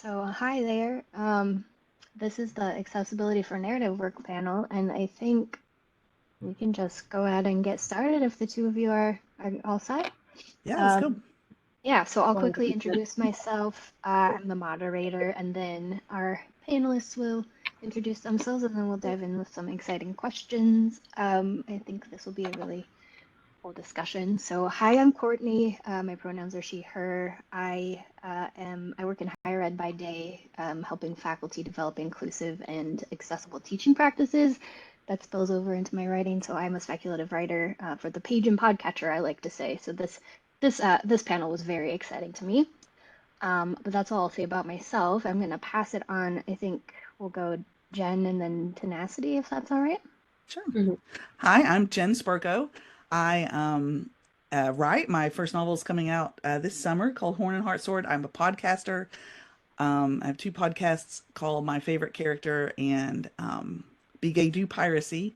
So, hi there. This is the Accessibility for Narrative Work panel, and I think we can just go ahead and get started if the two of you are all set. Yeah, let's go. Um, yeah, so I'll quickly 100%. introduce myself. I'm the moderator, and then our panelists will introduce themselves, and then we'll dive in with some exciting questions. I think this will be a really whole discussion. So, hi, I'm Courtney. My pronouns are she, her. I work in higher ed by day, helping faculty develop inclusive and accessible teaching practices. That spills over into my writing. So I'm a speculative writer for the page and podcatcher, I like to say. So this panel was very exciting to me. But that's all I'll say about myself. I'm going to pass it on. I think we'll go Jen and then Tenacity, if that's all right. Sure. Mhm. Hi, I'm Jen Spirko. I write. My first novel is coming out this summer called Horn and Heart Sword. I'm a podcaster. I have two podcasts called My Favorite Character and Be Gay Do Piracy.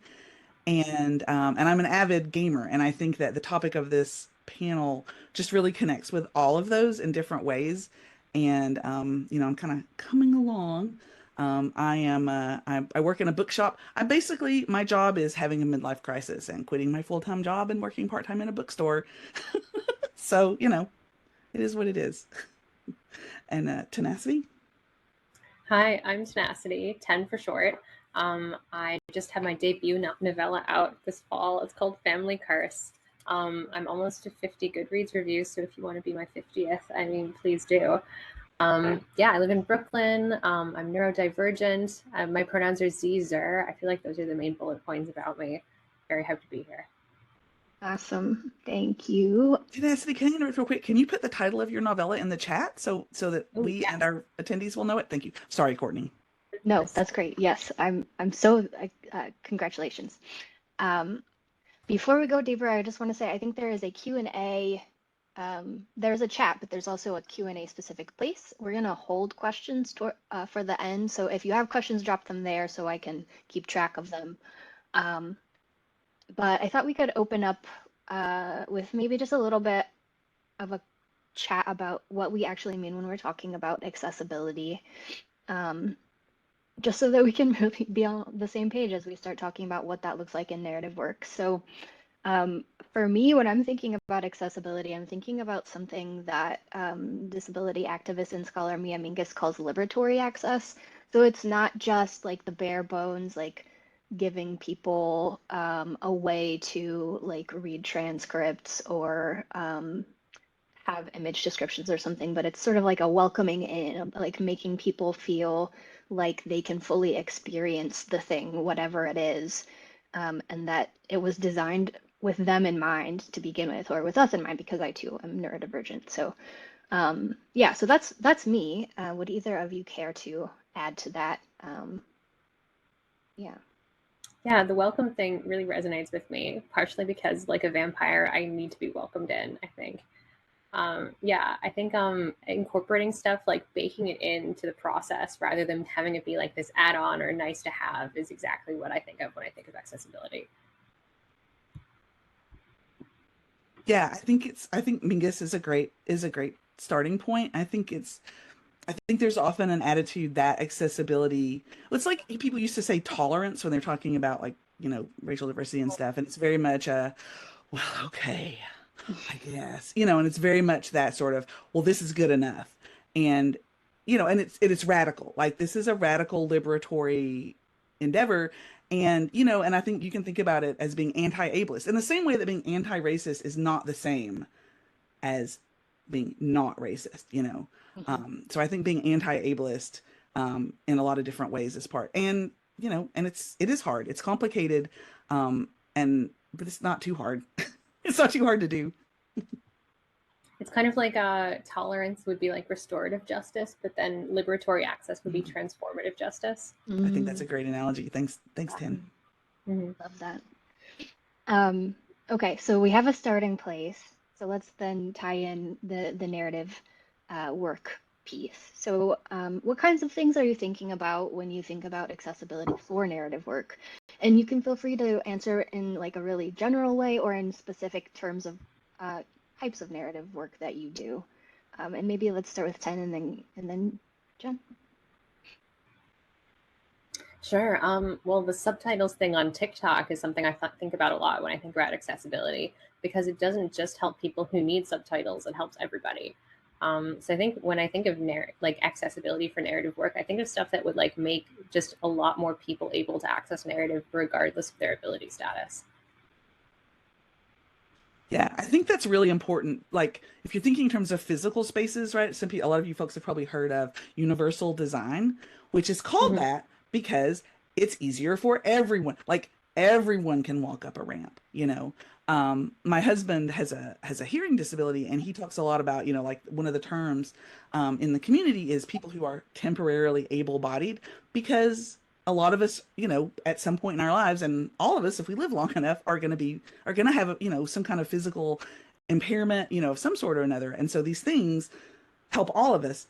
And I'm an avid gamer. And I think that the topic of this panel just really connects with all of those in different ways. And I'm kind of coming along. I work in a bookshop. I basically, my job is having a midlife crisis and quitting my full-time job and working part-time in a bookstore. So, it is what it is. And Tenacity? Hi, I'm Tenacity, 10 for short. I just had my debut novella out this fall. It's called Family Curse. I'm almost to 50 Goodreads reviews, so if you want to be my 50th, please do. Yeah, I live in Brooklyn. I'm neurodivergent. My pronouns are Z, Zer. I feel like those are the main bullet points about me. Very happy to be here. Awesome. Thank you. Tenacity, can you interrupt real quick? Can you put the title of your novella in the chat so that Oh, we and yes. our attendees will know it? Thank you. Sorry, Courtney. No, that's great. Yes, I'm so congratulations. Um, Before we go deeper, I just want to say I think there is a Q&A. There's a chat, but there's also a Q&A specific place. We're gonna hold questions for the end. So if you have questions, drop them there so I can keep track of them. Um, but I thought we could open up with maybe just a little bit of a chat about what we actually mean when we're talking about accessibility. Um, just so that we can really be on the same page as we start talking about what that looks like in narrative work. So for me, when I'm thinking about accessibility, I'm thinking about something that disability activist and scholar Mia Mingus calls liberatory access. So it's not just like the bare bones, like giving people a way to like read transcripts or have image descriptions or something, but it's sort of like a welcoming in, like making people feel like they can fully experience the thing, whatever it is, and that it was designed with them in mind to begin with, or with us in mind, because I too am neurodivergent. So yeah, so that's me. Would either of you care to add to that? Yeah. Yeah, the welcome thing really resonates with me, partially because, like a vampire, I need to be welcomed in, I think. Yeah, I think incorporating stuff like baking it into the process rather than having it be like this add-on or nice to have is exactly what I think of when I think of accessibility. Yeah, I think Mingus is a great starting point. I think there's often an attitude that accessibility, it's like people used to say tolerance when they're talking about like, racial diversity and stuff. And it's very much well, okay, I guess, and it's very much that sort of, well, this is good enough. And, and it's radical. Like this is a radical liberatory endeavor. And, and I think you can think about it as being anti-ableist in the same way that being anti-racist is not the same as being not racist. Mhm. So I think being anti-ableist in a lot of different ways is part. And, and it is hard. It's complicated. But it's not too hard. It's not too hard to do. It's kind of like tolerance would be like restorative justice, but then liberatory access would be Mhm. transformative justice. I think that's a Mm, great analogy. Thanks, Tim. Mm-hmm. love that. Okay, so we have a starting place. So let's then tie in the narrative work piece. So what kinds of things are you thinking about when you think about accessibility for narrative work? And you can feel free to answer in like a really general way or in specific terms of types of narrative work that you do. And maybe let's start with 10 and then Jen? Sure. Well, the subtitles thing on TikTok is something I think about a lot when I think about accessibility, because it doesn't just help people who need subtitles; it helps everybody. So I think when I think of like accessibility for narrative work, I think of stuff that would like make just a lot more people able to access narrative regardless of their ability status. Yeah, I think that's really important. Like, if you're thinking in terms of physical spaces, right? A lot of you folks have probably heard of universal design, which is called Mhm. that because it's easier for everyone. Like, everyone can walk up a ramp, you know. My husband has a hearing disability, and he talks a lot about, you know, like one of the terms in the community is people who are temporarily able-bodied, because a lot of us, you know, at some point in our lives, and all of us, if we live long enough, are going to have, you know, some kind of physical impairment, you know, of some sort or another. And so these things help all of us.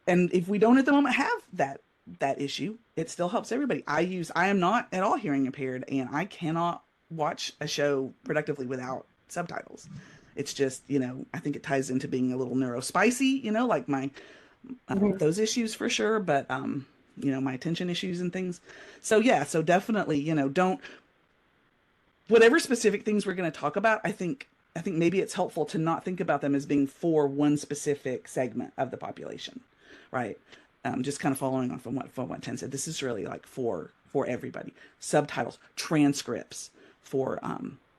And if we don't at the moment have that issue, it still helps everybody. I am not at all hearing impaired, and I cannot watch a show productively without subtitles. It's just, you know, I think it ties into being a little neurospicy, you know, like my Mhm. those issues for sure, but you know, my attention issues and things. So yeah, so definitely, you know, don't whatever specific things we're going to talk about, I think maybe it's helpful to not think about them as being for one specific segment of the population, right? Just kind of following on from what Ten said. This is really like for everybody. Subtitles, transcripts for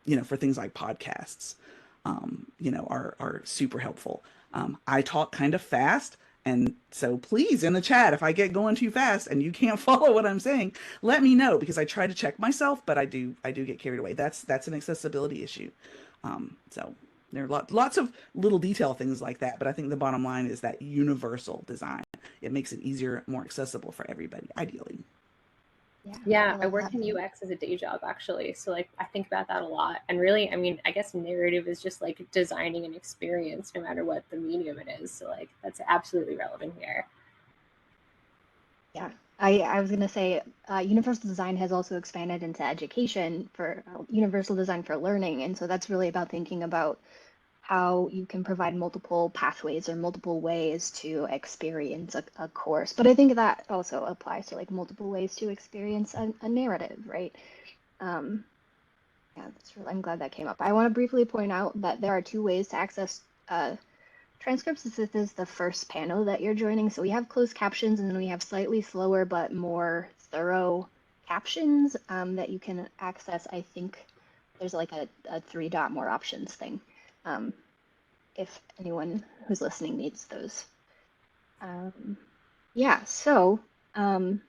you know, for things like podcasts, you know, are super helpful. I talk kind of fast. And so please in the chat, if I get going too fast and you can't follow what I'm saying, let me know, because I try to check myself, but I do get carried away. That's an accessibility issue. So there are lots of little detail things like that, but I think the bottom line is that universal design. It makes it easier, more accessible for everybody, ideally. Yeah, Yeah, I love work that. in UX as a day job actually. So like I think about that a lot. And really, I mean, I guess narrative is just like designing an experience no matter what the medium it is. So like that's absolutely relevant here. Yeah, I was gonna say universal design has also expanded into education for universal design for learning, and so that's really about thinking about how you can provide multiple pathways or multiple ways to experience a course. But I think that also applies to like multiple ways to experience a narrative, right? Um, yeah, that's really, I'm glad that came up. I want to briefly point out that there are two ways to access transcripts. This is the first panel that you're joining. So we have closed captions, and then we have slightly slower but more thorough captions that you can access. I think there's like a three dot more options thing. Um, if anyone who's listening needs those. Yeah, um,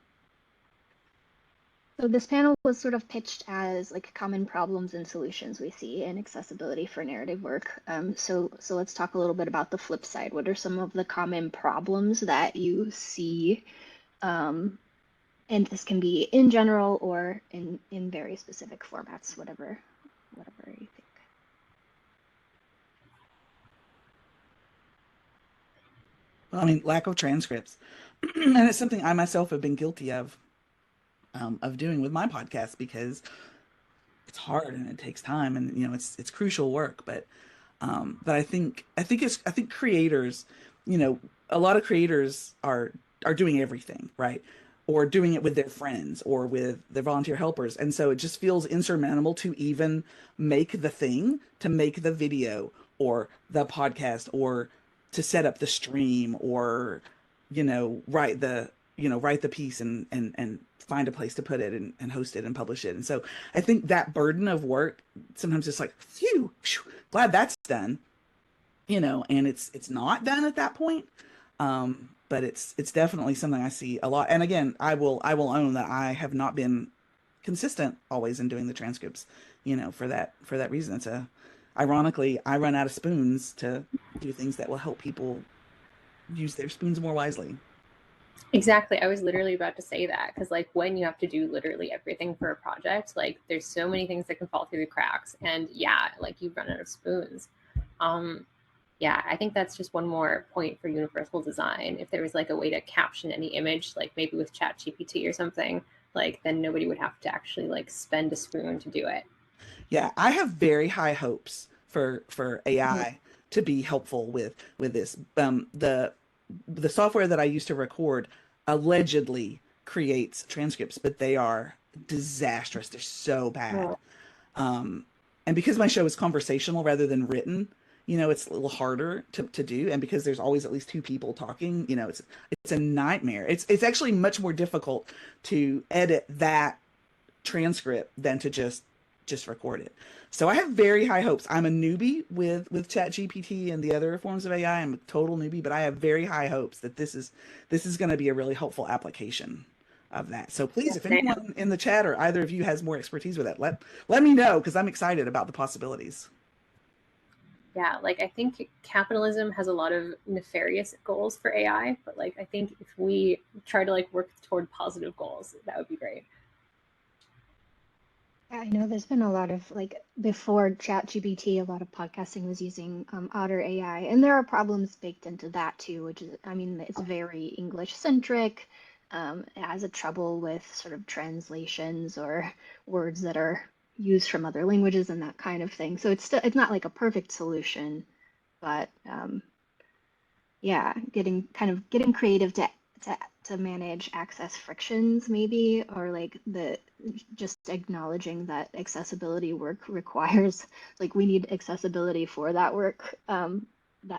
so this panel was sort of pitched as like common problems and solutions we see in accessibility for narrative work. So let's talk a little bit about the flip side. What are some of the common problems that you see? And this can be in general or in very specific formats, whatever you think. Well, I mean, lack of transcripts, and it's something I myself have been guilty of doing with my podcast, because it's hard and it takes time, and you know, it's crucial work. But I think creators, you know, a lot of creators are doing everything, right? Or doing it with their friends or with their volunteer helpers. And so it just feels insurmountable to even make the thing, to make the video or the podcast, or to set up the stream, or, you know, write the piece and find a place to put it and host it and publish it. And so I think that burden of work sometimes it's like, phew, glad that's done, you know, and it's not done at that point. But it's definitely something I see a lot. And again, I will own that I have not been consistent always in doing the transcripts, you know, for that reason. Ironically, I run out of spoons to do things that will help people use their spoons more wisely. Exactly. I was literally about to say that because, like, when you have to do literally everything for a project, like, there's so many things that can fall through the cracks. And yeah, like, you run out of spoons. Um, yeah, I think that's just one more point for universal design. If there was like a way to caption any image, like maybe with ChatGPT or something, like, then nobody would have to actually like spend a spoon to do it. Yeah, I have very high hopes for Mhm. AI to be helpful with this. The the software that I used to record allegedly creates transcripts, but they are disastrous. They're so bad. Well, Um, and because my show is conversational rather than written, it's a little harder to do. And because there's always at least two people talking, it's a nightmare. It's actually much more difficult to edit that transcript than to just record it. So I have very high hopes. I'm a newbie with ChatGPT and the other forms of AI. I'm a total newbie, but I have very high hopes that this is going to be a really helpful application of that. So please, if yeah, anyone in the chat or either of you has more expertise with that, let me know because I'm excited about the possibilities. yeah, like I think capitalism has a lot of nefarious goals for AI, but like I think if we try to like work toward positive goals, that would be great. Yeah, I know there's been a lot of like before ChatGPT, a lot of podcasting was using Otter AI, and there are problems baked into that too, which is, I mean, it's very English centric. It has a trouble with sort of translations or words that are used from other languages and that kind of thing. So it's not like a perfect solution, but yeah, getting creative to to manage access frictions maybe, or like the just acknowledging that accessibility work requires like we need accessibility for that work.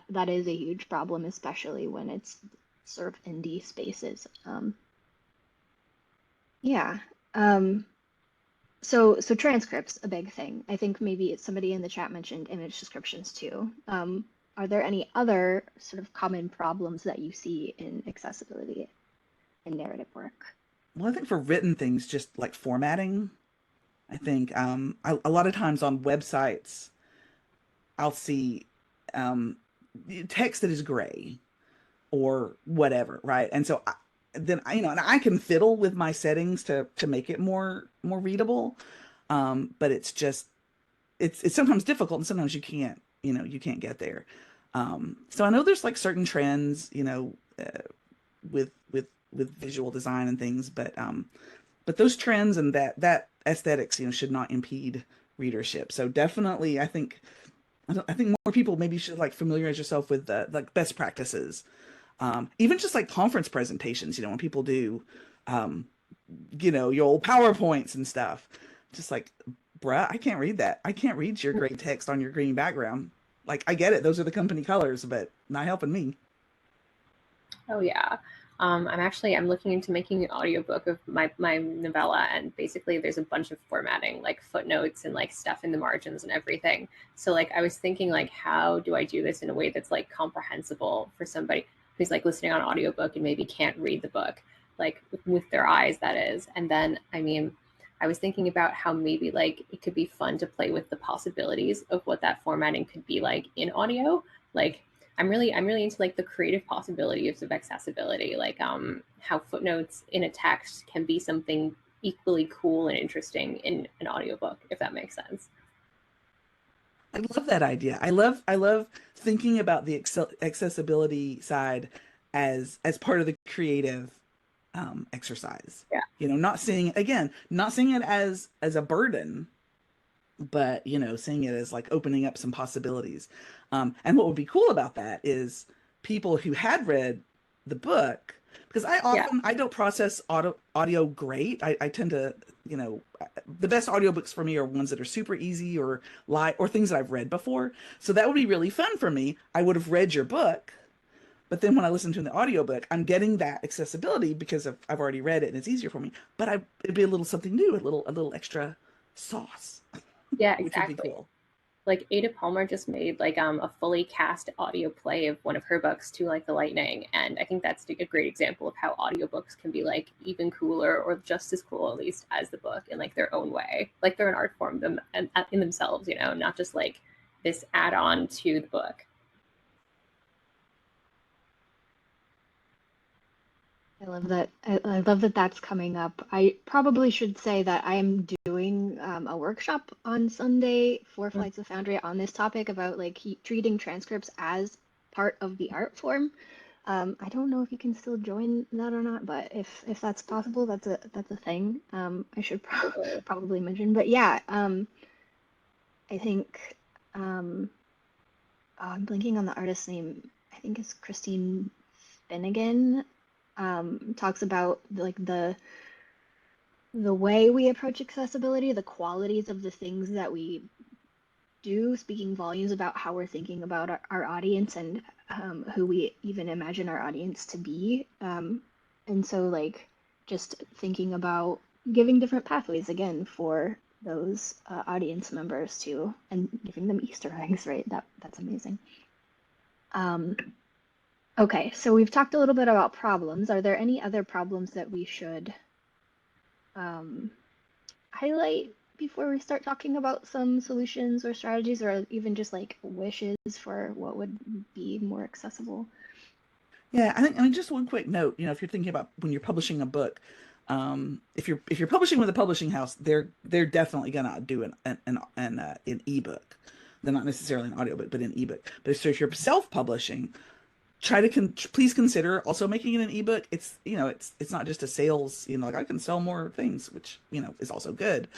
That is a huge problem, especially when it's sort of indie spaces. Yeah. Um, so transcripts, a big thing. I think maybe it's somebody in the chat mentioned image descriptions too. Are there any other sort of common problems that you see in accessibility in narrative work? Well, I think for written things, just like formatting, I think a lot of times on websites, I'll see um, text that is gray or whatever, right? And so then and I can fiddle with my settings to make it more readable, but it's sometimes difficult, and sometimes you can't get there. So I know there's like certain trends, with visual design and things, but those trends and that aesthetics, should not impede readership. So definitely, I think more people maybe should like familiarize yourself with the like best practices. Even just like conference presentations, when people do, um, your old PowerPoints and stuff, just like, bruh, I can't read that. I can't read your gray text on your green background. Like, I get it. Those are the company colors, but not helping me. Oh yeah. I'm looking into making an audiobook of my novella, and basically there's a bunch of formatting, like footnotes and like stuff in the margins and everything. So like I was thinking like how do I do this in a way that's like comprehensible for somebody who's like listening on audiobook and maybe can't read the book, like with their eyes, that is. And then I mean, I was thinking about how maybe like it could be fun to play with the possibilities of what that formatting could be like in audio. Like I'm really into like the creative possibilities of accessibility, like how footnotes in a text can be something equally cool and interesting in an audiobook, if that makes sense. I love that idea. I love thinking about the accessibility side as part of the creative exercise. Yeah. Not seeing it as a burden, but seeing it as like opening up some possibilities. And what would be cool about that is people who had read the book, because Yeah. I don't process audio great. I tend to, the best audiobooks for me are ones that are super easy or light or things that I've read before. So that would be really fun for me. I would have read your book, but then when I listen to the audiobook, I'm getting that accessibility because I've already read it and it's easier for me. But it'd be a little something new, a little extra sauce, Yeah, which would be exactly. cool. Like Ada Palmer just made like a fully cast audio play of one of her books, To Like the Lightning, and I think that's a great example of how audiobooks can be like even cooler or just as cool at least as the book in like their own way. Like they're an art form them and in themselves, not just like this add-on to the book. I love that. I love that that's coming up. I probably should say that I am doing a workshop on Sunday for Flights of Foundry on this topic about like treating transcripts as part of the art form. I don't know if you can still join that or not, but if that's possible, that's a thing. I should Totally. probably mention. But yeah, I think oh, I'm blanking on the artist's name. I think it's Christine Finnegan talks about like the way we approach accessibility, the qualities of the things that we do, speaking volumes about how we're thinking about our audience and who we even imagine our audience to be. And so, like, just thinking about giving different pathways again for those audience members too, and giving them Easter eggs, right? That's amazing. Okay, so we've talked a little bit about problems. Are there any other problems that we should highlight before we start talking about some solutions or strategies, or even just like wishes for what would be more accessible? Yeah, I mean, just one quick note. If you're thinking about when you're publishing a book, if you're publishing with a publishing house, they're definitely gonna do an ebook. They're not necessarily an audiobook, but an ebook. But so if you're self-publishing, try to please consider also making it an ebook. It's not just a sales, like I can sell more things, which is also good.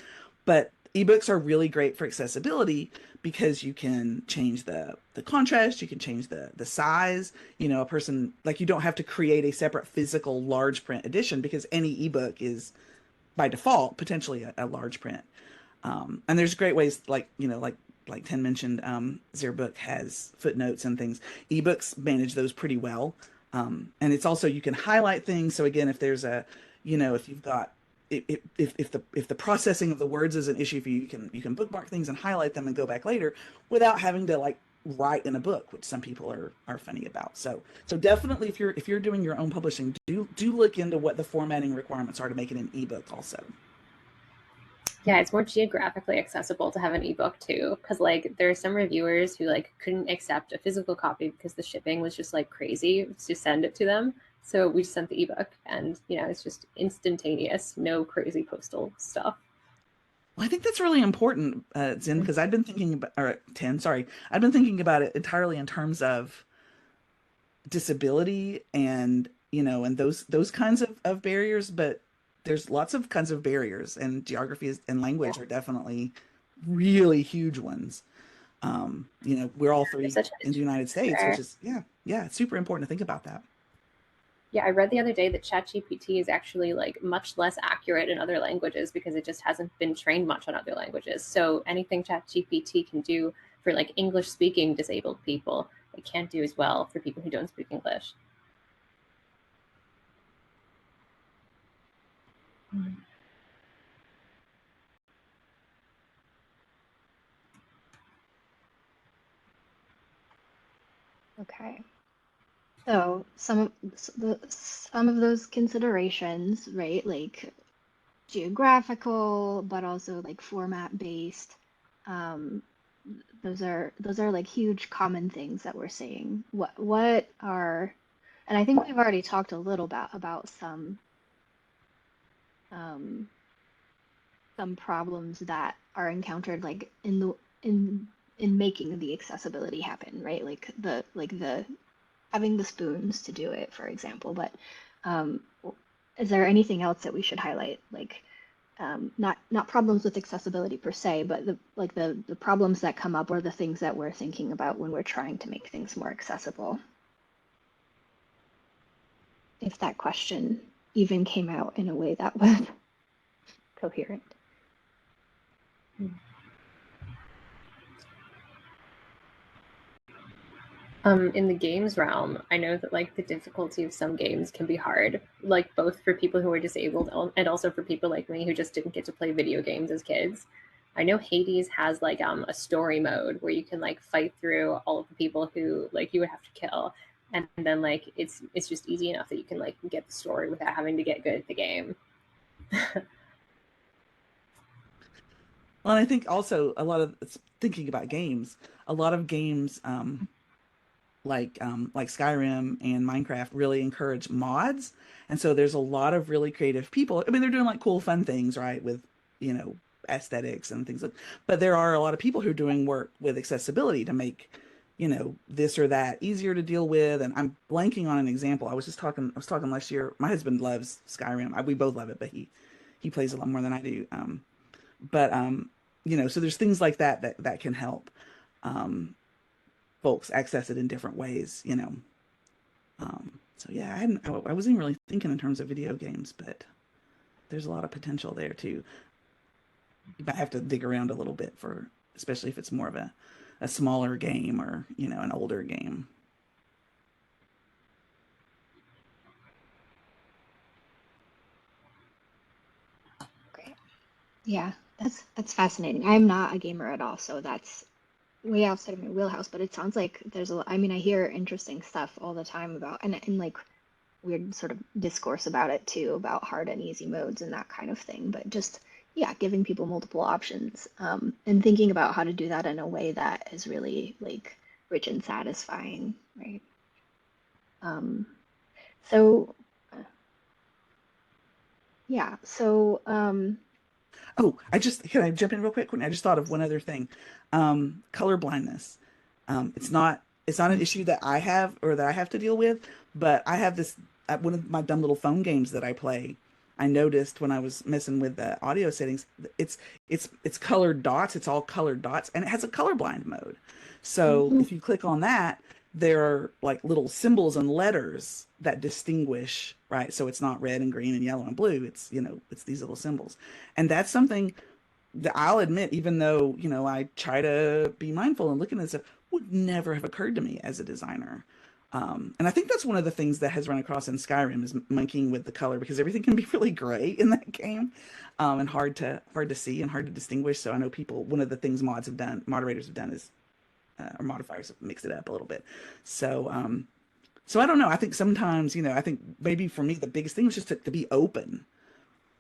But ebooks are really great for accessibility because you can change the contrast, you can change the size. A person, like, you don't have to create a separate physical large print edition because any ebook is by default potentially a large print. And there's great ways, like Ten mentioned, Zerbook has footnotes and things. Ebooks manage those pretty well. And it's also, you can highlight things. So again, if there's if you've got, if the processing of the words is an issue for you, you can bookmark things and highlight them and go back later without having to like write in a book, which some people are funny about. So definitely, if you're doing your own publishing, do look into what the formatting requirements are to make it an ebook also. Yeah, it's more geographically accessible to have an ebook too, because like there are some reviewers who like couldn't accept a physical copy because the shipping was just like crazy to send it to them. So we just sent the ebook, and it's just instantaneous, no crazy postal stuff. Well, I think that's really important, Zin, because I've been thinking about, or Ten, sorry, I've been thinking about it entirely in terms of disability and and those kinds of barriers, but there's lots of kinds of barriers, and geography and Yeah, language are definitely really huge ones. We're all there's three such in the United a States, which there. is, yeah, it's super important to think about that. Yeah, I read the other day that ChatGPT is actually like much less accurate in other languages because it just hasn't been trained much on other languages. So anything ChatGPT can do for like English speaking disabled people, it can't do as well for people who don't speak English. Okay. So some of those considerations, right? Like geographical, but also like format based. Um, those are like huge common things that we're seeing. What are, and I think we've already talked a little about um, some problems that are encountered like in making the accessibility happen, right? Like the having the spoons to do it, for example. But um, is there anything else that we should highlight? Like not problems with accessibility per se, but the problems that come up or the things that we're thinking about when we're trying to make things more accessible. If that question even came out in a way that was coherent. In the games realm, I know that like the difficulty of some games can be hard, like both for people who are disabled and also for people like me who just didn't get to play video games as kids. I know Hades has like a story mode where you can like fight through all of the people who like you would have to kill, and then like it's just easy enough that you can like get the story without having to get good at the game. Well, and I think also a lot of thinking about games, a lot of games, like Skyrim and Minecraft really encourage mods. And so there's a lot of really creative people. I mean, they're doing like cool, fun things, right? With, you know, aesthetics and things like, but there are a lot of people who are doing work with accessibility to make, this or that easier to deal with. And I'm blanking on an example. I was talking last year. My husband loves Skyrim. We both love it, but he plays a lot more than I do. But so there's things like that can help. Um, Folks access it in different ways. So yeah, I wasn't really thinking in terms of video games, but there's a lot of potential there too. You might have to dig around a little bit for, especially if it's more of a smaller game or, an older game. Great. Yeah, that's fascinating. I'm not a gamer at all, so that's way outside of my wheelhouse, but it sounds like there's a lot, I mean, I hear interesting stuff all the time about and like weird sort of discourse about it too, about hard and easy modes and that kind of thing. But just yeah, giving people multiple options, and thinking about how to do that in a way that is really like rich and satisfying, right? Um, so yeah, so Oh, can I jump in real quick? Courtney? I just thought of one other thing. Color blindness. It's not an issue that I have or that I have to deal with, but I have this at one of my dumb little phone games that I play. I noticed when I was messing with the audio settings, it's colored dots. It's all colored dots, and it has a colorblind mode. So mhm, if you click on that, there are like little symbols and letters that distinguish, right? So it's not red and green and yellow and blue. It's these little symbols. And that's something that I'll admit, even though, I try to be mindful and looking at stuff, would never have occurred to me as a designer. And I think that's one of the things that has run across in Skyrim is monkeying with the color because everything can be really gray in that game, and hard to see and hard to distinguish. So I know one of the things moderators have done is, or modifiers have mixed it up a little bit. So I don't know. I think sometimes, I think maybe for me the biggest thing was just to be open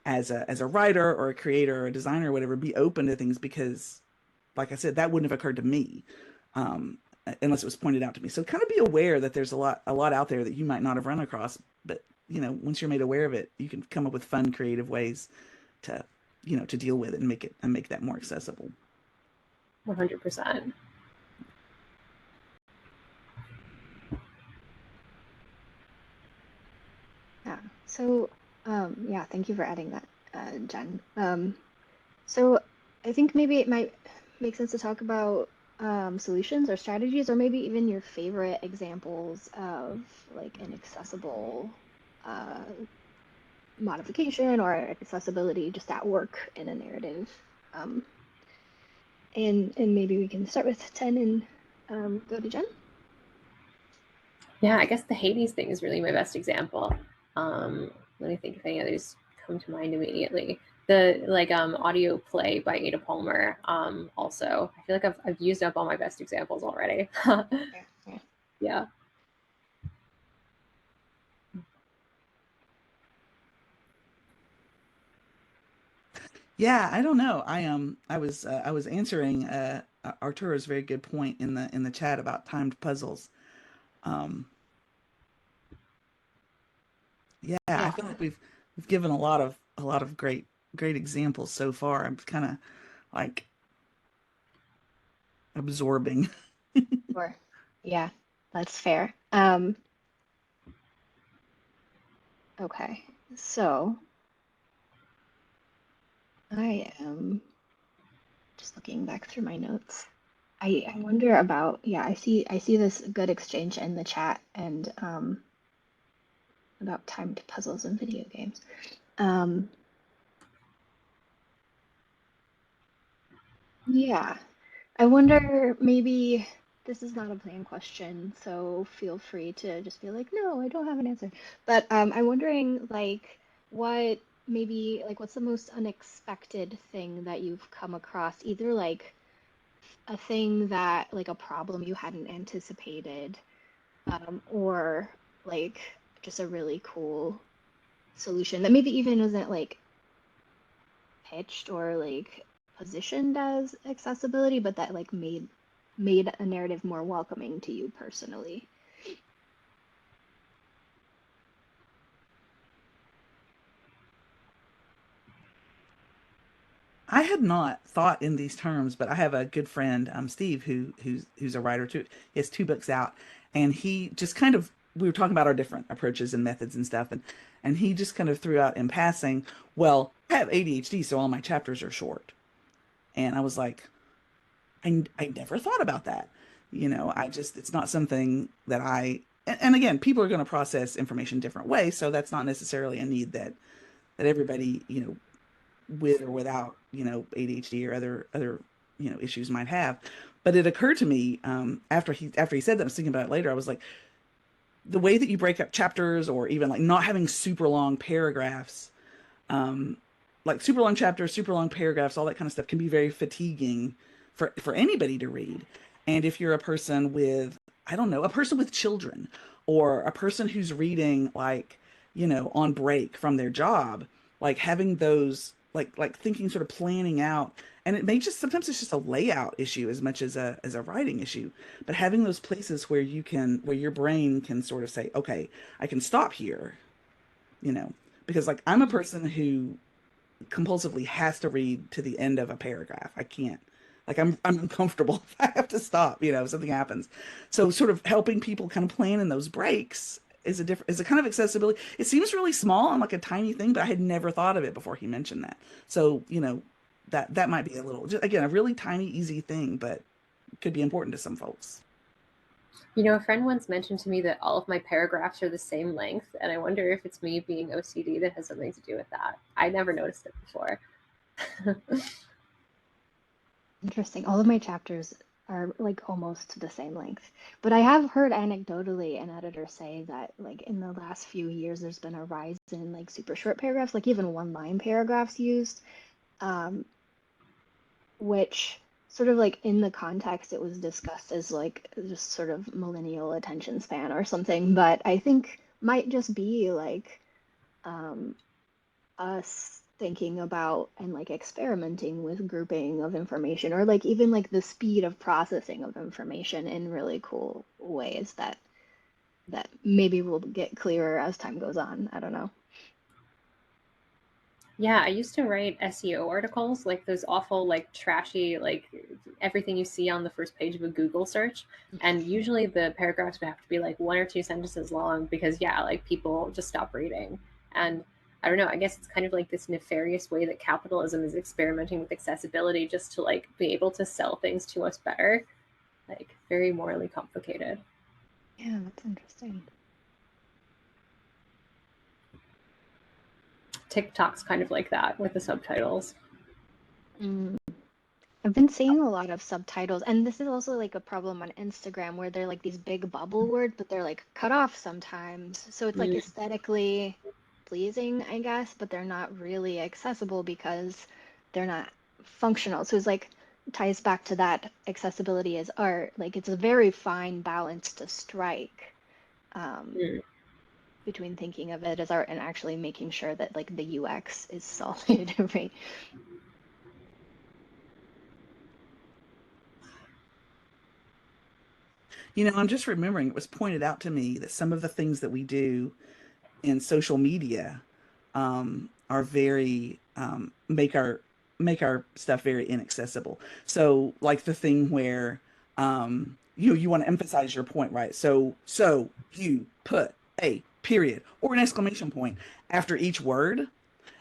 as a writer or a creator or a designer or whatever, be open to things because, like I said, that wouldn't have occurred to me, unless it was pointed out to me. So kind of be aware that there's a lot out there that you might not have run across, but once you're made aware of it, you can come up with fun, creative ways to to deal with it and make that more accessible. 100%. yeah. So yeah, thank you for adding that, Jen. So I think maybe it might make sense to talk about solutions or strategies, or maybe even your favorite examples of like an accessible uh, modification or accessibility just at work in a narrative. Um, and maybe we can start with 10 and go to Jen. Yeah, I guess the Hades thing is really my best example. Let me think if any others come to mind immediately. The audio play by Ada Palmer. Also, I feel like I've used up all my best examples already. Yeah. Yeah. Yeah, I don't know. I was answering Arturo's very good point in the chat about timed puzzles. Um, yeah, I Yeah. feel like we've given a lot of great examples so far. I'm kind of like absorbing. Sure. Yeah, that's fair. Okay. So I am just looking back through my notes. I wonder about, yeah, I see this good exchange in the chat and about timed puzzles in video games. Um, yeah, I wonder maybe this is not a planned question, so feel free to just be like, no, I don't have an answer. But I'm wondering like what maybe like what's the most unexpected thing that you've come across, either like a thing that like a problem you hadn't anticipated, or like just a really cool solution that maybe even wasn't like pitched or like positioned as accessibility, but that like made a narrative more welcoming to you personally. I had not thought in these terms, but I have a good friend, Steve, who's a writer too. He has two books out, and he just kind of we were talking about our different approaches and methods and stuff, and he just kind of threw out in passing, "Well, I have ADHD, so all my chapters are short." And I was like, I never thought about that. I just it's not something that I and again, people are going to process information different ways, so that's not necessarily a need that everybody, with or without, ADHD or other issues might have. But it occurred to me, after he said that, I was thinking about it later. I was like, the way that you break up chapters, or even like not having super long paragraphs, um, like super long chapters, super long paragraphs, all that kind of stuff can be very fatiguing for anybody to read. And if you're a person with, I don't know, a person with children, or a person who's reading like, on break from their job, like having those, like thinking, sort of planning out, and it may just, sometimes it's just a layout issue as much as a writing issue, but having those places where where your brain can sort of say, okay, I can stop here, you know, because like I'm a person who compulsively has to read to the end of a paragraph. I can't. Like I'm uncomfortable if I have to stop, if something happens. So sort of helping people kind of plan in those breaks is a kind of accessibility. It seems really small and like a tiny thing, but I had never thought of it before he mentioned that. So, that might be a little, just, again, a really tiny, easy thing, but could be important to some folks. A friend once mentioned to me that all of my paragraphs are the same length, and I wonder if it's me being OCD that has something to do with that. I never noticed it before. Interesting. All of my chapters are like almost the same length. But I have heard anecdotally an editor say that like in the last few years there's been a rise in like super short paragraphs, like even one line paragraphs used, um, which sort of like in the context it was discussed as like just sort of millennial attention span or something, but I think might just be like um, us thinking about and like experimenting with grouping of information, or like even like the speed of processing of information in really cool ways that maybe will get clearer as time goes on. I don't know. Yeah, I used to write SEO articles, like those awful, like trashy, like everything you see on the first page of a Google search. And usually the paragraphs would have to be like 1 or 2 sentences long because, yeah, like people just stop reading. And I don't know, I guess it's kind of like this nefarious way that capitalism is experimenting with accessibility just to like be able to sell things to us better. Like very morally complicated. Yeah, that's interesting. TikTok's kind of like that with the subtitles. Mm. I've been seeing a lot of subtitles, and this is also like a problem on Instagram where they're like these big bubble words, but they're like cut off sometimes. So it's like Mm. aesthetically pleasing, I guess, but they're not really accessible because they're not functional. So it's like ties back to that accessibility as art. Like it's a very fine balance to strike um, Mm. between thinking of it as art and actually making sure that like the UX is solid, right? I'm just remembering, it was pointed out to me that some of the things that we do in social media, are very, make our stuff very inaccessible. So like the thing where, you want to emphasize your point, right? So you put a period or an exclamation point after each word,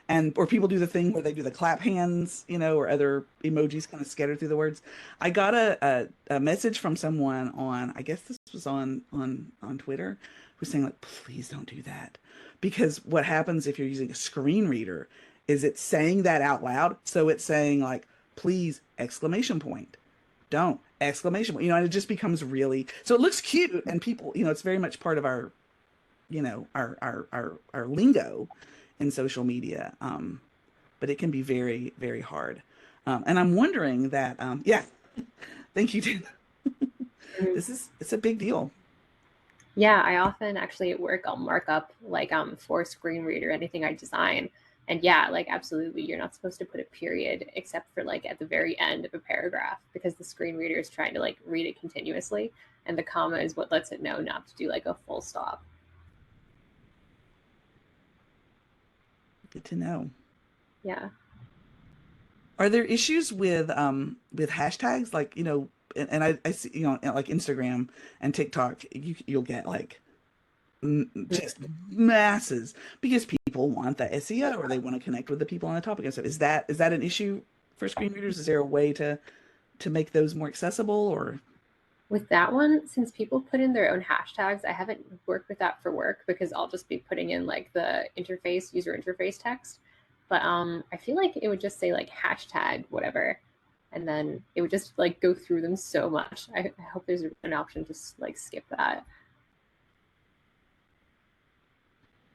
or people do the thing where they do the clap hands, or other emojis kind of scattered through the words. I got a message from someone on, I guess this was on Twitter, who's saying like, please don't do that, because what happens if you're using a screen reader is it's saying that out loud. So it's saying like, please, exclamation point, don't, exclamation point, and it just becomes really, so it looks cute, and people, it's very much part of our, our lingo in social media. But it can be very, very hard. And I'm wondering that, yeah, thank you, Dan. Mhm. It's a big deal. Yeah, I often actually at work I'll mark up like for screen reader anything I design. And yeah, like absolutely you're not supposed to put a period except for like at the very end of a paragraph because the screen reader is trying to like read it continuously and the comma is what lets it know not to do like a full stop. Good to know. Yeah. Are there issues with hashtags? Like, and I see, like Instagram and TikTok, you'll get like just masses because people want the SEO, or they want to connect with the people on the topic and stuff. Is that an issue for screen readers? Is there a way to make those more accessible, or? With that one, since people put in their own hashtags, I haven't worked with that for work because I'll just be putting in like the user interface text. But I feel like it would just say like hashtag whatever, and then it would just like go through them so much. I hope there's an option to like skip that.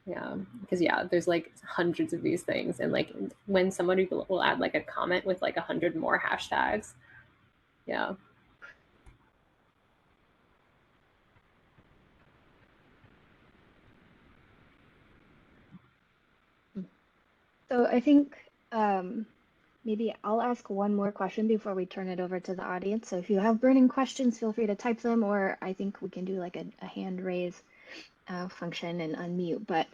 Yeah, because yeah, there's like hundreds of these things, and like when somebody will add like a comment with like 100 more hashtags, yeah. So I think maybe I'll ask one more question before we turn it over to the audience. So if you have burning questions, feel free to type them, or I think we can do like a hand raise function and unmute. But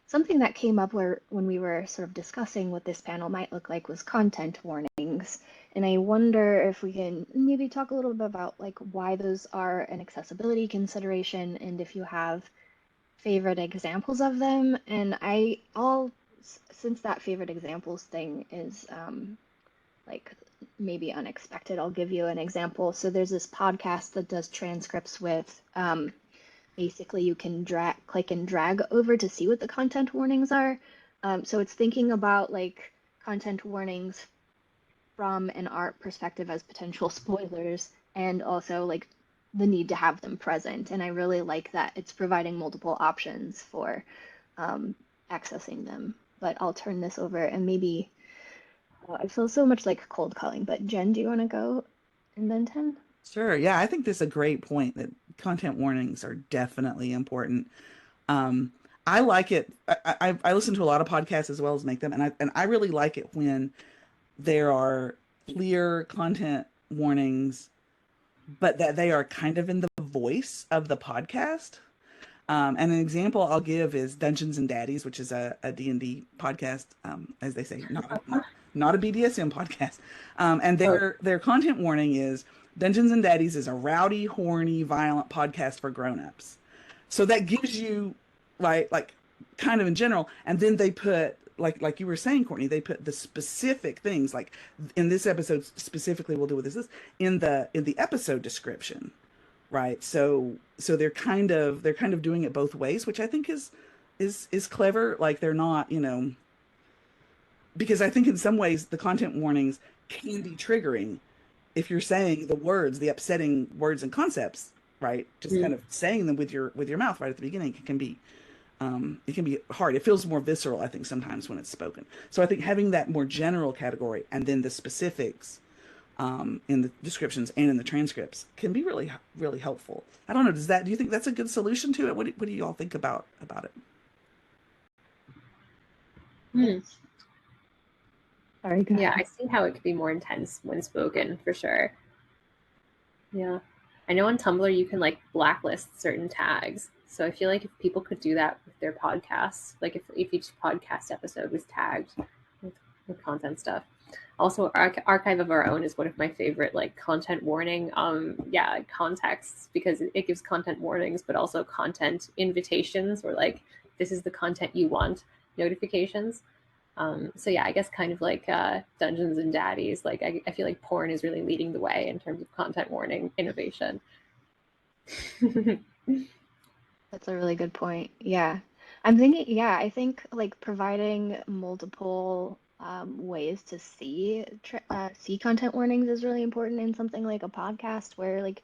something that came up when we were sort of discussing what this panel might look like was content warnings. And I wonder if we can maybe talk a little bit about like why those are an accessibility consideration, and if you have favorite examples of them. And I'll since that favorite examples thing is like maybe unexpected, I'll give you an example. So there's this podcast that does transcripts with basically you can click and drag over to see what the content warnings are. So it's thinking about like content warnings from an art perspective as potential spoilers, and also like the need to have them present. And I really like that it's providing multiple options for accessing them. But I'll turn this over and maybe I feel so much like cold calling. But Jen, do you want to go and then 10? Sure. Yeah, I think this is a great point that content warnings are definitely important. Um, I like it. I listen to a lot of podcasts as well as make them, and I really like it when there are clear content warnings, but that they are kind of in the voice of the podcast. And an example I'll give is Dungeons and Daddies, which is a D&D podcast, as they say, not a BDSM podcast. And Oh, their content warning is Dungeons and Daddies is a rowdy, horny, violent podcast for grown-ups. So that gives you right, like kind of in general, and then they put like you were saying, Courtney, they put the specific things like in this episode specifically we'll do with this in the episode description, right? So they're kind of doing it both ways, which I think is clever. Like they're not, because I think in some ways the content warnings can be triggering if you're saying the upsetting words and concepts, right? Just mm. kind of saying them with your mouth right at the beginning, it can be hard. It feels more visceral, I think, sometimes when it's spoken. So I think having that more general category and then the specifics in the descriptions and in the transcripts can be really, really helpful. I don't know. Do you think that's a good solution to it? What do you all think about it? Mm. Sorry, go Yeah, ahead. I see how it could be more intense when spoken for sure. Yeah. I know on Tumblr you can like blacklist certain tags. So I feel like if people could do that with their podcasts, like if each podcast episode was tagged with, with content stuff. Also, Archive of Our Own is one of my favorite like content warning yeah, contexts because it gives content warnings, but also content invitations or like this is the content you want notifications. So yeah, I guess kind of like Dungeons and Daddies. Like I feel like porn is really leading the way in terms of content warning innovation. That's a really good point. Yeah. I'm thinking, yeah, I think like providing multiple ways to see content warnings is really important in something like a podcast where like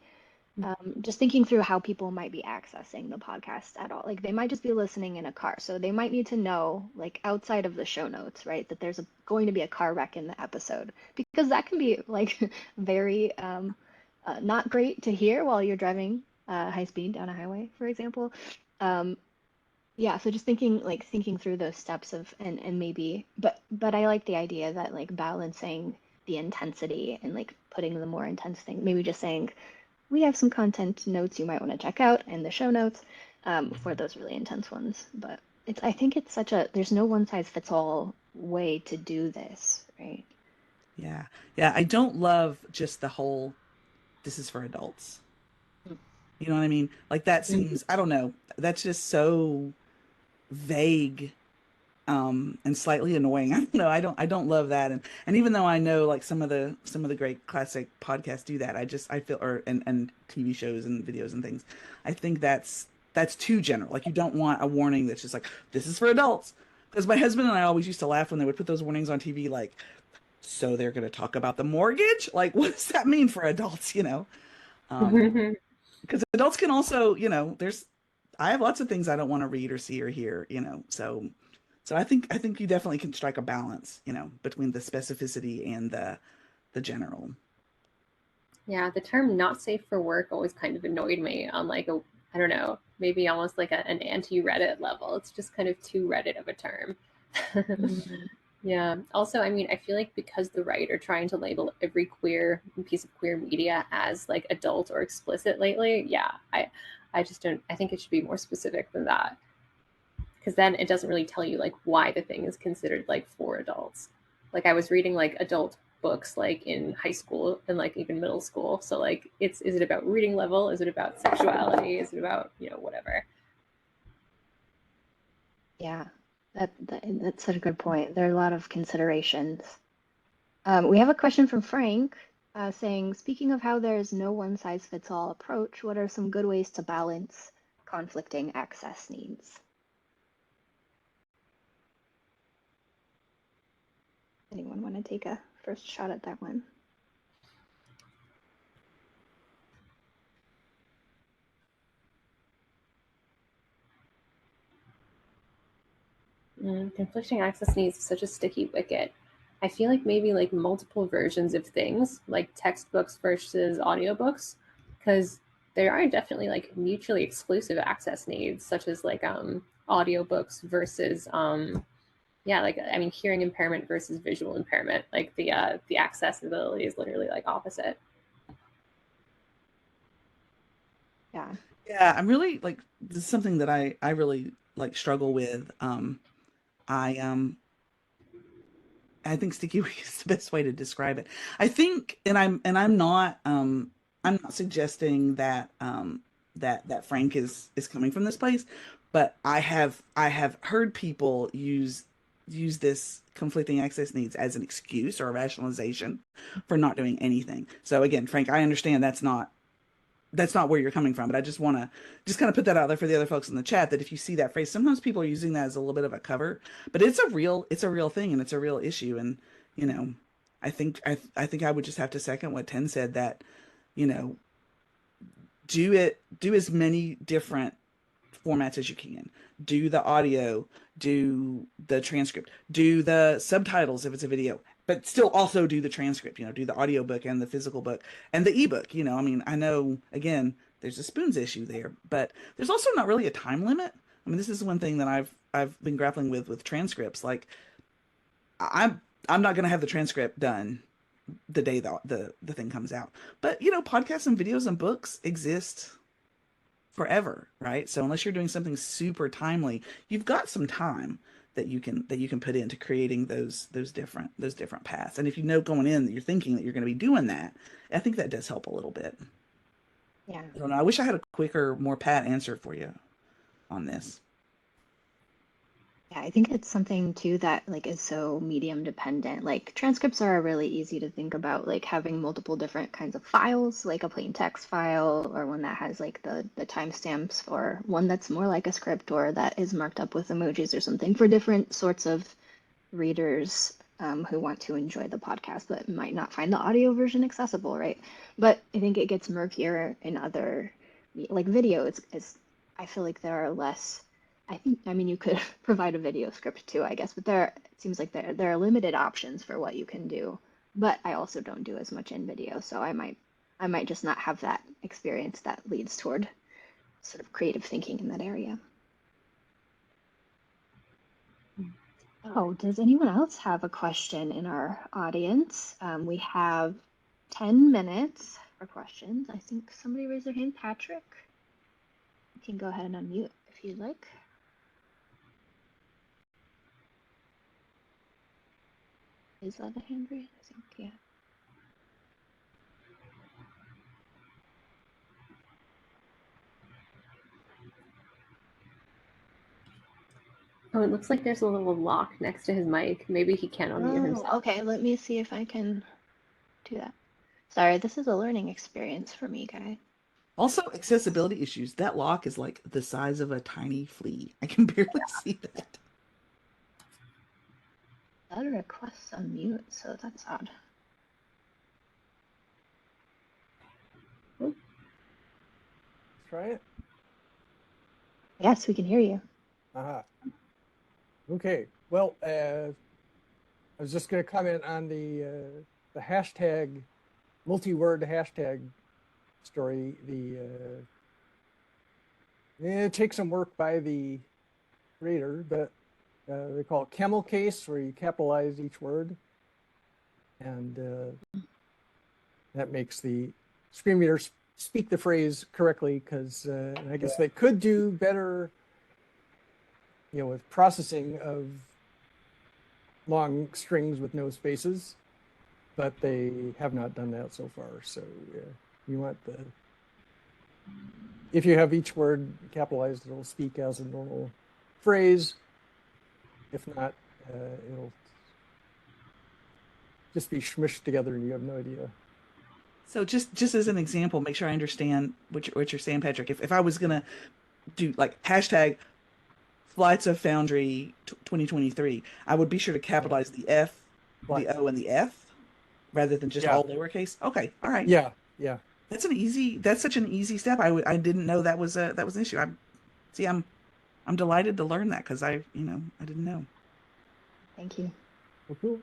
just thinking through how people might be accessing the podcast at all. Like they might just be listening in a car. So they might need to know, like outside of the show notes, right, that there's going to be a car wreck in the episode because that can be like very not great to hear while you're driving high speed down a highway, for example. Um, yeah, so just thinking through those steps of and maybe but I like the idea that like balancing the intensity and like putting the more intense thing, maybe just saying we have some content notes you might want to check out in the show notes for those really intense ones. But I think it's there's no one size fits all way to do this, right? Yeah, yeah. I don't love just the whole this is for adults. You know what I mean? Like that seems, I don't know. That's just so vague and slightly annoying. I don't know. I don't love that. And even though I know like some of the great classic podcasts do that, I feel or and TV shows and videos and things, I think that's too general. Like you don't want a warning that's just like this is for adults. Because my husband and I always used to laugh when they would put those warnings on TV, like, so they're going to talk about the mortgage? Like, what does that mean for adults, you know? Because adults can also, you know, I have lots of things I don't want to read or see or hear, you know. So I think you definitely can strike a balance, you know, between the specificity and the general. Yeah, the term not safe for work always kind of annoyed me on like I don't know, maybe almost like an anti-Reddit level. It's just kind of too Reddit of a term. Mm. Yeah. Also, I mean, I feel like because the right are trying to label every queer piece of queer media as like adult or explicit lately, yeah, I just don't. I think it should be more specific than that because then it doesn't really tell you like why the thing is considered like for adults. Like I was reading like adult books like in high school and like even middle school. So like is it about reading level? Is it about sexuality? Is it about, you know, whatever? Yeah, that's such a good point. There are a lot of considerations. We have a question from Frank saying, speaking of how there's no one-size-fits-all approach, what are some good ways to balance conflicting access needs? Anyone want to take a first shot at that one? Conflicting access needs such a sticky wicket. I feel like maybe like multiple versions of things, like textbooks versus audiobooks, because there are definitely like mutually exclusive access needs, such as like audiobooks versus yeah, like I mean hearing impairment versus visual impairment. Like the accessibility is literally like opposite. Yeah. Yeah, I'm really like this is something that I really like struggle with. I I think sticky wicket is the best way to describe it. I think, and I'm not suggesting that that Frank is coming from this place, but I have heard people use this conflicting access needs as an excuse or a rationalization for not doing anything. So again, Frank, I understand that's not where you're coming from, but I just want to just kind of put that out there for the other folks in the chat that if you see that phrase, sometimes people are using that as a little bit of a cover, but it's a real thing and it's a real issue. And, you know, I think I would just have to second what Ten said that, you know, do as many different formats as you can. Do the audio, do the transcript, do the subtitles if it's a video, but still also do the transcript, you know, do the audiobook and the physical book and the ebook, you know. I mean, I know again, there's a spoons issue there, but there's also not really a time limit. I mean, this is one thing that I've been grappling with transcripts. Like I'm I'm not going to have the transcript done the day the thing comes out. But, you know, podcasts and videos and books exist forever, right? So unless you're doing something super timely, you've got some time that you can put into creating those different paths. And if you know going in that you're thinking that you're going to be doing that, I think that does help a little bit. Yeah. I don't know. I wish I had a quicker, more pat answer for you on this. Yeah, I think it's something too that like is so medium dependent. Like transcripts are really easy to think about, like having multiple different kinds of files, like a plain text file or one that has like the timestamps, or one that's more like a script or that is marked up with emojis or something for different sorts of readers who want to enjoy the podcast but might not find the audio version accessible, right? But I think it gets murkier in other, like video. It's I feel like there are less. I think, I mean, you could provide a video script too, I guess, but it seems like there are limited options for what you can do. But I also don't do as much in video, so I might just not have that experience that leads toward sort of creative thinking in that area. Oh, does anyone else have a question in our audience? We have 10 minutes for questions. I think somebody raised their hand. Patrick, you can go ahead and unmute if you'd like. Is that a hand raise? I think, yeah. Oh, it looks like there's a little lock next to his mic. Maybe he can't unmute himself. Okay, let me see if I can do that. Sorry, this is a learning experience for me, guy. Also, accessibility issues. That lock is like the size of a tiny flea. I can barely see that. That requests unmute, so that's odd. Let's try it. Yes, we can hear you. Okay. Well, I was just going to comment on the hashtag, multi-word hashtag story. It takes some work by the creator, but they call it camel case, where you capitalize each word, and that makes the screen reader speak the phrase correctly. Because I guess they could do better, with processing of long strings with no spaces, but they have not done that so far. So you want if you have each word capitalized, it'll speak as a normal phrase. If not, it'll just be smushed together and you have no idea. So just as an example, make sure I understand what you're saying, Patrick. If I was gonna do like hashtag Flights of Foundry 2023, I would be sure to capitalize the F, the O, and the F rather than just all lowercase. Okay, all right. Yeah. That's such an easy step. I didn't know that was an issue. I'm delighted to learn that, because I didn't know. Thank you. Well, cool.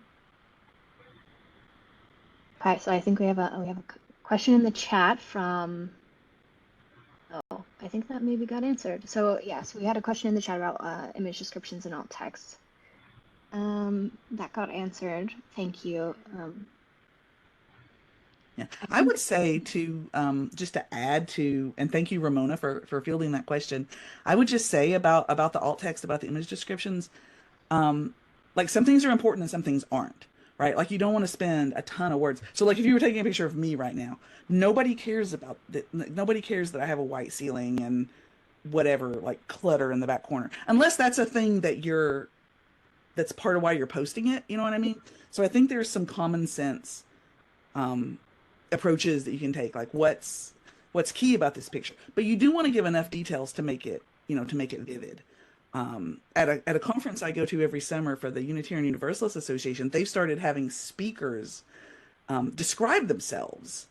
Okay, so I think we have a question in the chat from. Oh, I think that maybe got answered. So yes, we had a question in the chat about image descriptions and alt text. That got answered. Thank you. Yeah, I would say to just to add to, and thank you, Ramona, for fielding that question. I would just say about the alt text, about the image descriptions, like some things are important and some things aren't, right? Like you don't want to spend a ton of words. So like if you were taking a picture of me right now, nobody cares about that. Nobody cares that I have a white ceiling and whatever, like clutter in the back corner, unless that's a thing that's part of why you're posting it. You know what I mean? So I think there's some common sense approaches that you can take, like what's key about this picture, but you do want to give enough details to make it vivid. At a conference I go to every summer for the Unitarian Universalist Association, they've started having speakers describe themselves,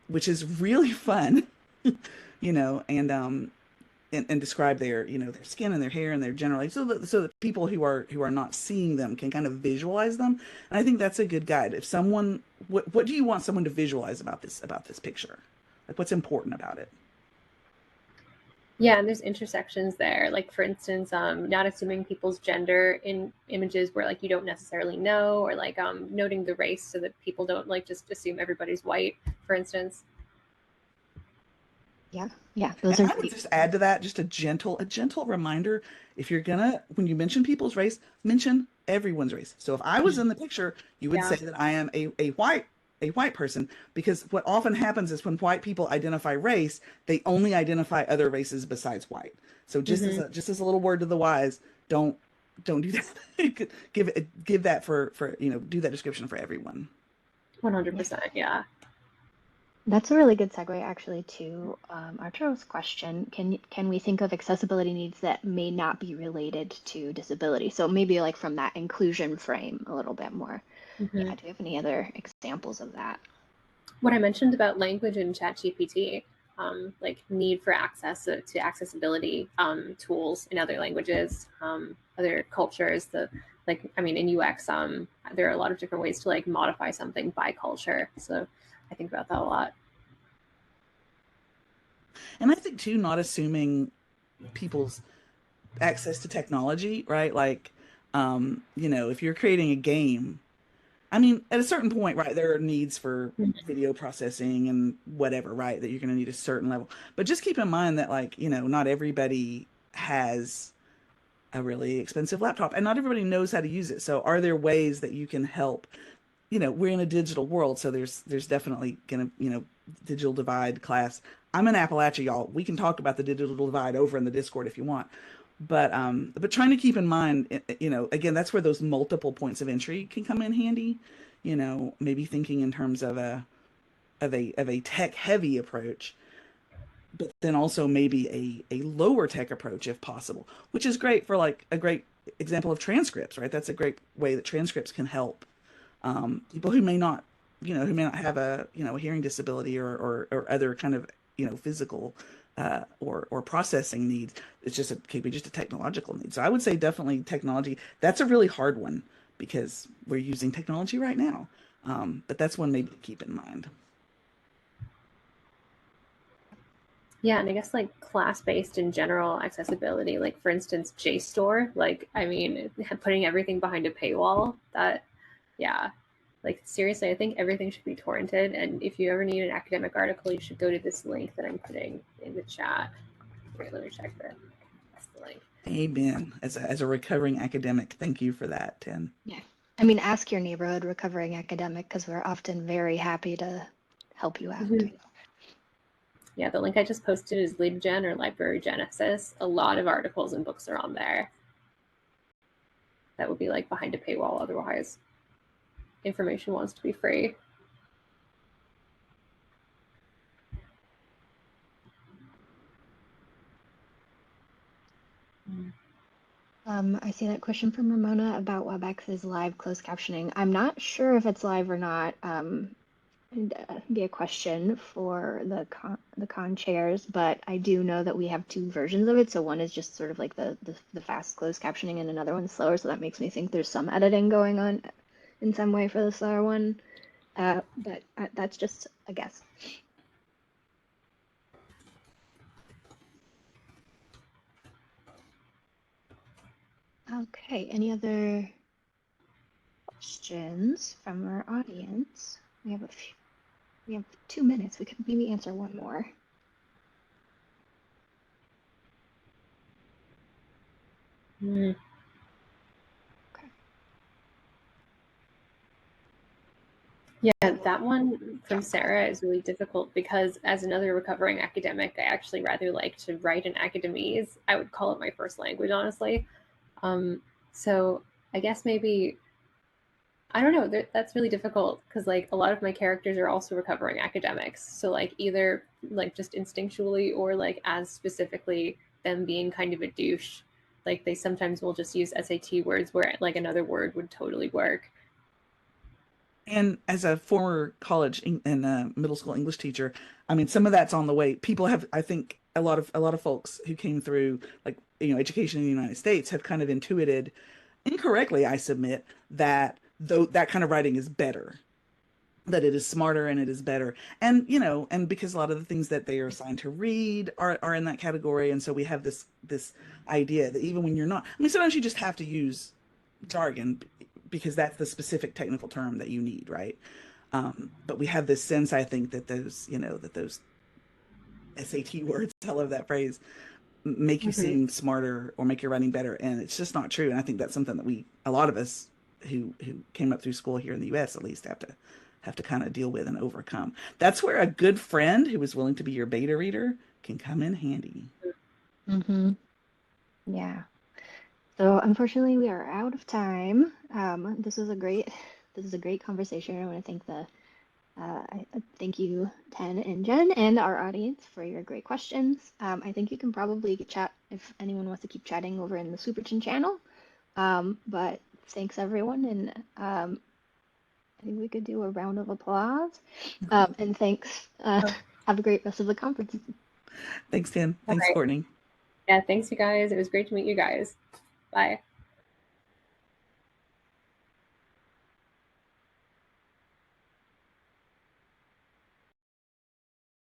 which is really fun, and describe their their skin and their hair and their general, so that people who are not seeing them can kind of visualize them. And I think that's a good guide. If someone, what do you want someone to visualize about this picture? Like what's important about it? Yeah, and there's intersections there. Like for instance, not assuming people's gender in images where like you don't necessarily know, or like noting the race so that people don't like just assume everybody's white, for instance. Yeah, those are I would just add to that just a gentle reminder. If you're gonna, when you mention people's race, mention everyone's race. So if I was in the picture, you would say that I am a white person, because what often happens is when white people identify race, they only identify other races besides white. So just as a little word to the wise, don't do that. give that for do that description for everyone. 100%, yeah. That's a really good segue actually to Arturo's question. Can we think of accessibility needs that may not be related to disability? So maybe like from that inclusion frame a little bit more. Yeah, do you have any other examples of that? What I mentioned about language in ChatGPT, like need for access to accessibility tools in other languages, other cultures. In UX, there are a lot of different ways to like modify something by culture. So I think about that a lot. And I think too, not assuming people's access to technology, right? Like, if you're creating a game, I mean, at a certain point, right, there are needs for video processing and whatever, right, that you're going to need a certain level. But just keep in mind that, like, not everybody has a really expensive laptop and not everybody knows how to use it. So are there ways that you can help? We're in a digital world, so there's definitely going to, digital divide class. I'm in Appalachia, y'all. We can talk about the digital divide over in the Discord if you want. But trying to keep in mind, again, that's where those multiple points of entry can come in handy. Maybe thinking in terms of a tech heavy approach, but then also maybe a lower tech approach if possible, which is great for like a great example of transcripts, right? That's a great way that transcripts can help people who may not, have a hearing disability or other kind of, physical or processing needs. It's just could be just a technological need. So I would say definitely technology. That's a really hard one because we're using technology right now. But that's one maybe to keep in mind. Yeah, and I guess like class-based in general accessibility, like for instance, JSTOR, like, I mean, putting everything behind a paywall, that, yeah, like seriously, I think everything should be torrented. And if you ever need an academic article, you should go to this link that I'm putting in the chat. Wait, let me check that. That's the link. Amen. As a recovering academic, thank you for that, Ten. Yeah. I mean, ask your neighborhood recovering academic because we're often very happy to help you out. Mhm. Yeah, the link I just posted is LibGen or Library Genesis. A lot of articles and books are on there. That would be like behind a paywall otherwise. Information wants to be free. I see that question from Ramona about WebEx's live closed captioning. I'm not sure if it's live or not. Be a question for the con chairs, but I do know that we have two versions of it. So one is just sort of like the fast closed captioning, and another one's slower. So that makes me think there's some editing going on in some way for the slower one. But that's just a guess. Okay, any other questions from our audience? We have 2 minutes. We could maybe answer one more. Mm. Okay. Yeah, that one from Sarah is really difficult because as another recovering academic, I actually rather like to write in Academese. I would call it my first language, honestly. So I guess maybe, I don't know, that's really difficult because like a lot of my characters are also recovering academics. So like either like just instinctually or like as specifically them being kind of a douche. Like they sometimes will just use SAT words where like another word would totally work. And as a former college and middle school English teacher, I mean, some of that's on the way. People have, I think, a lot of folks who came through, like, education in the United States have kind of intuited incorrectly, I submit, that though that kind of writing is better, that it is smarter and it is better. And, and because a lot of the things that they are assigned to read are in that category. And so we have this idea that even when you're not, I mean, sometimes you just have to use jargon because that's the specific technical term that you need, right? But we have this sense, I think, that those SAT words, I love that phrase, make you seem smarter or make your writing better, and it's just not true. And I think that's something that a lot of us who came up through school here in the U.S. at least have to kind of deal with and overcome. That's where a good friend who is willing to be your beta reader can come in handy. Mm-hmm. Yeah. So unfortunately, we are out of time. This is a great conversation. I want to thank thank you, Ten and Jen, and our audience for your great questions. I think you can probably chat if anyone wants to keep chatting over in the Super Chin channel. But thanks everyone, and I think we could do a round of applause. And thanks. Have a great rest of the conference. Thanks, Tim. Thanks, Okay. Courtney. Yeah, thanks you guys. It was great to meet you guys. Bye.